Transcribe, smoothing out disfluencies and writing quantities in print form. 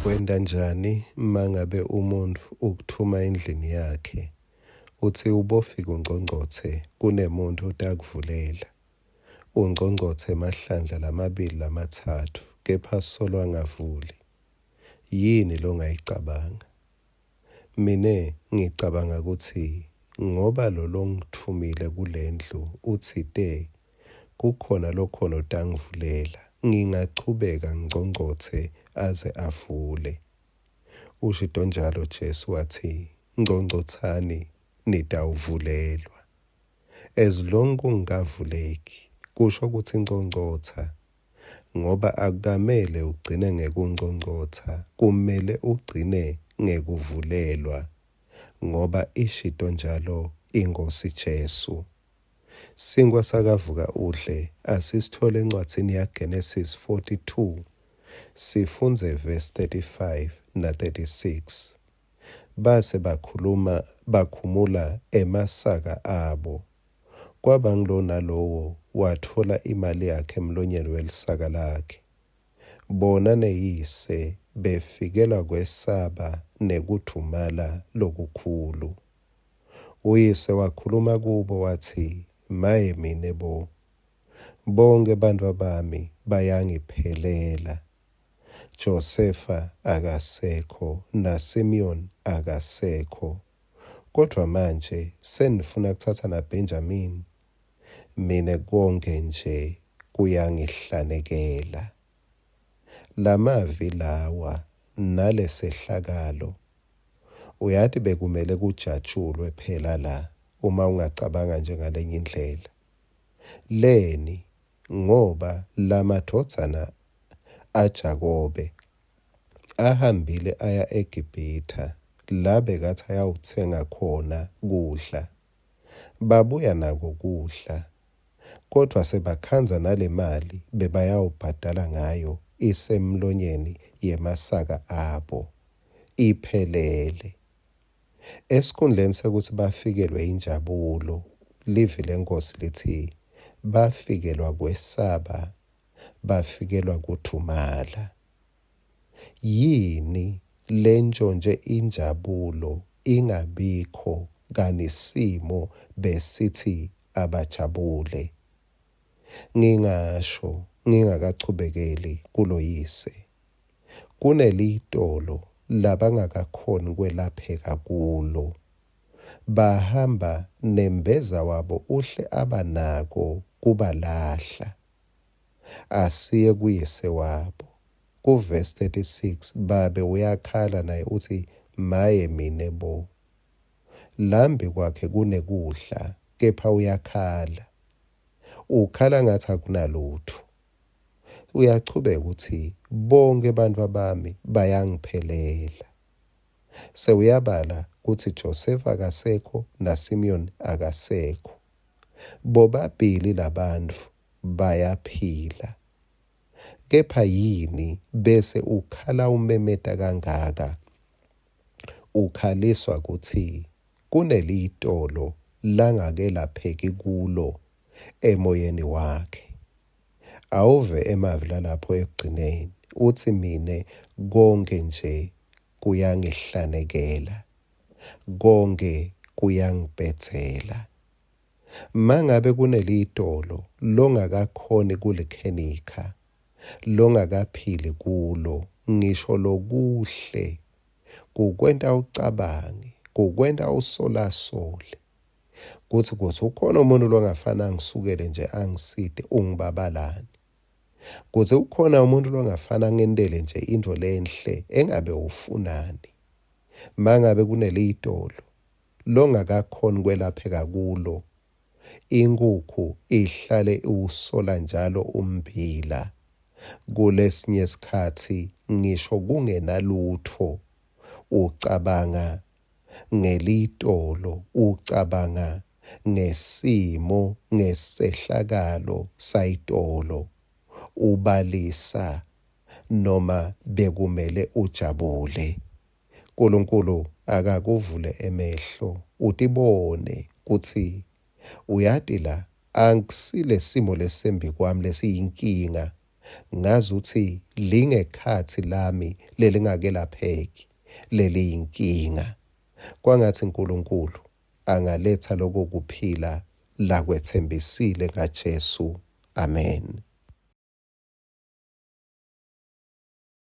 Wenda njani mangabe umuntu ukuthuma endlini yakhe uthi ubofika ungqongqothe kunemuntu utakuvulela ungqongqothe emahlandla lamabili lamathathu kepha solo angavuli yini lo ngayicabanga mine ngicabanga ukuthi ngoba lo longithumile kulendlu uthi te kukhona lokhona otangivulela ngingachubeka ngqongqothe aze avule. Usho njalo Jesu wathi ngqongqothani nitawuvulelwa. As long kungavuleki kusho ukuthi ngqongqotha ngoba akukamele ugcine ngekungqongqotha kumele ugcine ngekuvulelwa ngoba ishido njalo ingosi Jesu. Singwa sakavuka udle asisithole encwadini yaGenesis 42 sifunze verse 35 na 36. Base bakhumula emasaka abo. Kwaba ngilo nalowo wathola imali yakhe emlonyeni welisaka lakhe. Bona neyise befikelwa kwesaba nekuthumala lokukhulu. Uyise wakhuluma kubo wathi, maye mine bo, bonke bantu bami bayangiphelela. Josefa akasekho na Simeon akasekho. Kodwa manje senifuna kuthatha na Benjamin. Mine konke nje kuyangihlanekela. Lamavi lawa nalesehlakalo uyathi bekumele kujatshulwe phela la uma ungacabanga njengalenye indlela. Leni ngoba lamadodana aJakobe ahambile aya eGibhitha la bekathi ayawuthenga khona kudla. Babuya nako kudla kodwa sebakhanza nale mali bebayawubhadala ngayo isemlonyeni yemasaka abo iphelele. Esikhundleni sekuthi bafikelwe injabulo livi lenkosi lithi bafikelwa kwesaba bafikelwa kuthumala. Yini lenjonje injabulo ingabikho kanisimo besithi abajabule. Ngingasho ngingakachubekeli kulo yise kunelitolo labangakakhoni kwelapheka kulo. Bahamba nembeza wabo uhle abanako kubalahla. Asiye kuyise wabo. Kuverse 36 babe uyakhala naye uthi maye mine bo. Lambi kwakhe kunekudla kepha uyakhala. Ukhala ngathi akunalutho. Uyachubeka ukuthi bonke abantu bami bayangiphelela. Sewuyabala ukuthi Josefa akasekho na Simeon akasekho. Bobabili labantu bayaphila. Kepha yini bese ukhala umemeta kangaka? Ukhaliswa ukuthi kunelitolo langake lapheki kulo emoyeni wakhe. Awuve emavila lapho ekugcineni uthi mine konke nje kuyangihlanekela. Konke kuyangibhethela. Mangabe kunelitolo longakakhoni kulikhenika longakaphili kulo ngisho lokuhle kukwenta ucabange kukwenta usolasole kuthi ukhona umuntu longafana ngisukele nje angiside ungibabalani. Kuthi ukhona umuntu longafana ngendele nje into lenhle engabe ufunani. Mangabe kunelitolo longakakhoni kwelapheka kulo inkukhu ihlale usola njalo ummbila. Kulesinye isikhathi ngisho kungenalutho ucabanga ngelitolo ucabanga ngesimo ngesehlakalo sayitolo ubalisa noma bekumele ujabule. uNkulunkulu akakuvule emehlo utibone kuthi uyati la angisile simo lesembi kwami lesiyinkinga ngazi ukuthi lingekhathi lami lelingake lapheki, leli yinkinga. Kwangathi uNkulunkulu angaletha lokho kuphila lakwethembisile ngaJesu. Amen.